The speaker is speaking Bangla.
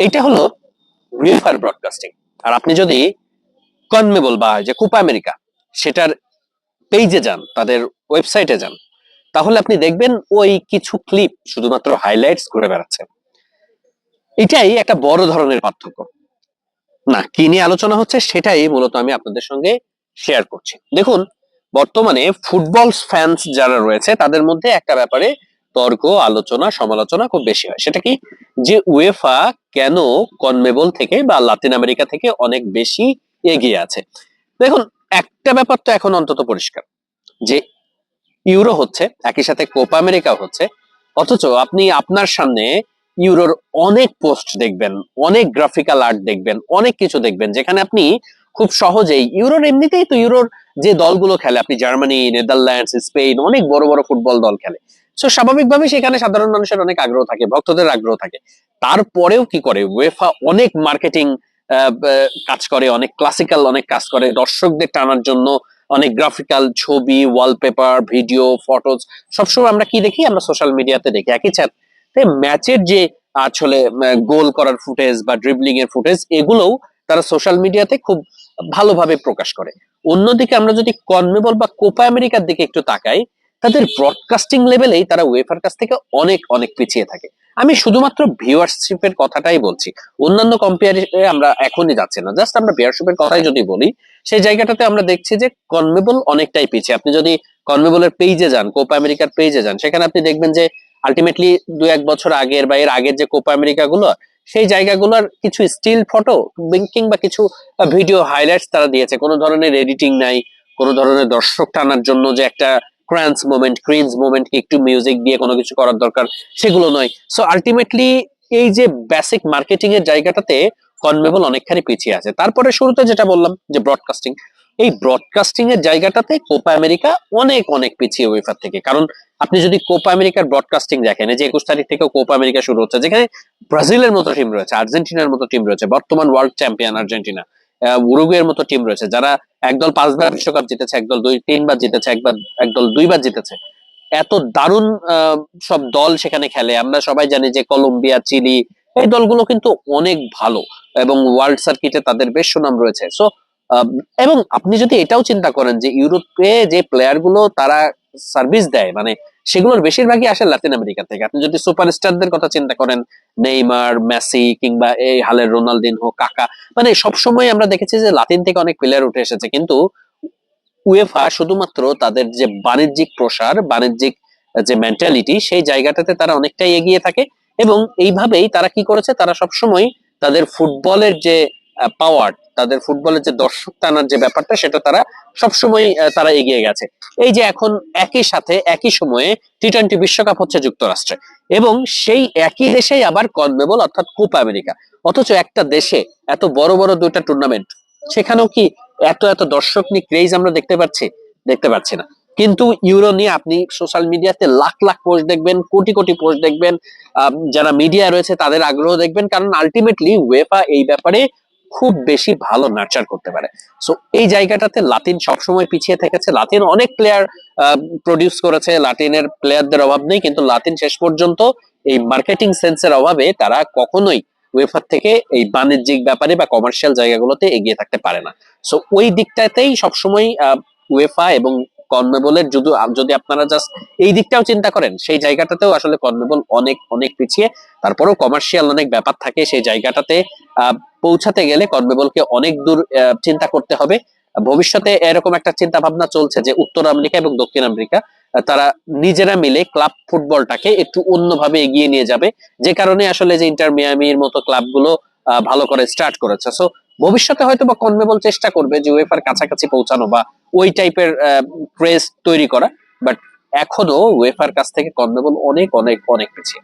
এটা হলো উয়েফার ব্রডকাস্টিং। আর আপনি যদি কনমেবল বা যে কোপা আমেরিকা সেটার পেজে যান, তাদের ওয়েবসাইটে যান, তাহলে আপনি দেখবেন ওই কিছু ক্লিপ শুধুমাত্র হাইলাইটস করে বেড়াচ্ছে। এটাই একটা বড় ধরনের পার্থক্য। না, কি নিয়ে আলোচনা হচ্ছে সেটাই মূলত আমি আপনাদের সঙ্গে শেয়ার করছি। দেখুন, বর্তমানে ফুটবল ফ্যান্স যারা রয়েছে তাদের মধ্যে একটা ব্যাপারে তর্ক, আলোচনা, সমালোচনা খুব বেশি হয়। সেটা কি, যে উয়েফা কেন কনমেবল থেকে বা লাতিন আমেরিকা থেকে অনেক বেশি এগিয়ে আছে। দেখুন, একটা ব্যাপার তো এখন অন্তত পরিষ্কার, যে ইউরো হচ্ছে, একই সাথে কোপা আমেরিকা হচ্ছে, অথচ আপনি আপনার সামনে ইউরোর অনেক পোস্ট দেখবেন, অনেক গ্রাফিক্যাল আর্ট দেখবেন, অনেক কিছু দেখবেন, যেখানে আপনি খুব সহজেই ইউরোর, এমনিতেই তো ইউরোর যে দলগুলো খেলে, আপনি জার্মানি, নেদারল্যান্ডস, স্পেন, অনেক বড় বড় ফুটবল দল খেলে। সো স্বাভাবিকভাবে সেখানে সাধারণ মানুষের অনেক আগ্রহ থাকে, ভক্তদের আগ্রহ থাকে। তারপরেও কি করে উয়েফা অনেক মার্কেটিং কাজ করে, অনেক ক্লাসিক্যাল অনেক কাজ করে দর্শকদের টানার জন্য। অনেক গ্রাফিক্যাল ছবি, ওয়ালপেপার, ভিডিও, ফটোজ, সবসময় আমরা কি দেখি, আমরা সোশ্যাল মিডিয়াতে দেখি একই সাথে ম্যাচের যে আসলে গোল করার ফুটেজ বা ড্রিবলিং এর ফুটেজ, এগুলোও তারা সোশ্যাল মিডিয়াতে খুব ভালোভাবে প্রকাশ করে। অন্যদিকে আমরা যদি কনমেবল বা কোপা আমেরিকার দিকে একটু তাকাই, তাদের ব্রডকাস্টিং লেভেলেই তারা ওয়েফার কাছ থেকে অনেক অনেক পিছিয়ে থাকে। আমি শুধুমাত্র ভিউয়ারশিপের কথাটাই বলছি, অন্যান্য কম্পেয়ারে আমরা এখনই যাচ্ছি না, জাস্ট আমরা ভিউয়ারশিপের কথাই যদি বলি, সেই জায়গাটাতে আমরা দেখছি যে কনমেবল অনেকটাই পিছিয়ে। আপনি যদি কনমেবলের পেজে যান, কোপা আমেরিকার পেজে যান, সেখানে আপনি দেখবেন যে আলটিমেটলি 2-1 বছর আগের বা এর আগের যে কোপা আমেরিকা গুলো, সেই জায়গাগুলোর কিছু স্টিল ফটো কিংবা কিছু ভিডিও হাইলাইটস তারা দিয়েছে, কোনো ধরনের এডিটিং নাই, কোনো ধরনের দর্শক টানার জন্য যে একটা ক্রিঞ্জ মোমেন্টকে একটু মিউজিক দিয়ে কোনো কিছু করার দরকার, সেগুলো নয়। সো আলটিমেটলি এই যে বেসিক মার্কেটিং এর জায়গাটাতে কনমেবল অনেকখানি পিছিয়ে আছে। তারপরে শুরুতে যেটা বললাম যে ব্রডকাস্টিং, এই ব্রডকাস্টিং এর জায়গাটাতে কোপা আমেরিকা অনেক অনেক পিছিয়ে ওয়েফার থেকে। কারণ আপনি যদি কোপা আমেরিকার ব্রডকাস্টিং দেখেন, যে 21 তারিখ থেকে কোপা আমেরিকা শুরু হচ্ছে, যেখানে ব্রাজিলের মতো টিম রয়েছে, আর্জেন্টিনার মতো টিম রয়েছে, বর্তমান ওয়ার্ল্ড চ্যাম্পিয়ন আর্জেন্টিনা, উরুগুয়ের মতো টিম রয়েছে, যারা একদল 5 বার বিশ্বকাপ জিতেছে, একদল 2-3 বার জিতেছে, একদল 2 বার জিতেছে। এত দারুণ সব দল সেখানে খেলে। আমরা সবাই জানি যে কলম্বিয়া, চিলি, এই দলগুলো কিন্তু অনেক ভালো এবং ওয়ার্ল্ড সার্কিটে তাদের বেশ সুনাম রয়েছে। সো এবং আপনি যদি এটাও চিন্তা করেন যে ইউরোপে যে প্লেয়ার গুলো তারা সার্ভিস দেয়, মানে সেগুলোর বেশিরভাগই আসে লাতিন আমেরিকা থেকে। আপনি যদি সুপারস্টারদের কথা চিন্তা করেন, নেইমার, মেসি কিংবা এই হালের রোনালদিনহো, কাকা, মানে সবসময় আমরা দেখেছি যে লাতিন থেকে অনেক প্লেয়ার উঠে এসেছে। কিন্তু উয়েফা শুধুমাত্র তাদের যে বাণিজ্যিক প্রসার, বাণিজ্যিক যে মেন্টালিটি, সেই জায়গাটাতে তারা অনেকটাই এগিয়ে থাকে। এবং এইভাবেই তারা কি করেছে, তারা সবসময় তাদের ফুটবলের যে পাওয়ার, তাদের ফুটবলের যে দর্শক টানার যে ব্যাপারটা, সেটা তারা সবসময় তারা এগিয়ে গেছে। এই যে এখন একই সাথে একই সময়ে টি-20 বিশ্বকাপ হচ্ছে যুক্তরাষ্ট্রে, এবং সেই একই দেশেই আবার কনমেবল অর্থাৎ কোপা আমেরিকা। অথচ একটা দেশে এত বড় বড় দুইটা টুর্নামেন্ট, সেখানেও কি এত এত দর্শক নিয়ে ক্রেজ আমরা দেখতে পাচ্ছি? দেখতে পাচ্ছি না। কিন্তু ইউরো নিয়ে আপনি সোশ্যাল মিডিয়াতে লাখ লাখ পোস্ট দেখবেন, কোটি কোটি পোস্ট দেখবেন, যারা মিডিয়া রয়েছে তাদের আগ্রহ দেখবেন, কারণ আলটিমেটলি উয়েফা এই ব্যাপারে খুব বেশি ভালো নার্চার করতে পারে। সো এই জায়গাটাতে লাতিন সবসময় পিছিয়ে থেকেছে। লাতিন অনেক প্লেয়ার প্রডিউস করেছে, লাতিনের প্লেয়ারদের অভাব নেই, কিন্তু লাতিন শেষ পর্যন্ত এই মার্কেটিং সেন্সের অভাবে তারা কখনোই উয়েফার থেকে এই বাণিজ্যিক ব্যাপারে বা কমার্শিয়াল জায়গাগুলোতে এগিয়ে থাকতে পারে না। সো ওই দিকটাতেই সবসময় উয়েফা এবং কনমেবলের যদি যদি আপনারা জাস্ট এই দিকটাও চিন্তা করেন, সেই জায়গাটাতেও আসলে কনমেবল অনেক অনেক পিছিয়ে। তারপরেও কমার্শিয়াল অনেক ব্যাপার থাকে সেই জায়গাটাতে পৌঁছাতে গেলে কনমেবলকে অনেক দূর চিন্তা করতে হবে। ভবিষ্যতে এরকম একটা চিন্তা ভাবনা চলছে যে উত্তর আমেরিকা এবং দক্ষিণ আমেরিকা তারা নিজেরা মিলে ক্লাব ফুটবলটাকে একটু অন্যভাবে এগিয়ে নিয়ে যাবে, যে কারণে আসলে যে ইন্টার মিয়ামির মতো ক্লাবগুলো ভালো করে স্টার্ট করেছে। সো ভবিষ্যতে হয়তো বা কনমেবল চেষ্টা করবে যে উয়েফার কাছাকাছি পৌঁছানো বা ওই টাইপের ক্রেজ তৈরি করা, বাট এখনো উয়েফার কাছ থেকে কনমেবল অনেক অনেক অনেক পিছিয়ে।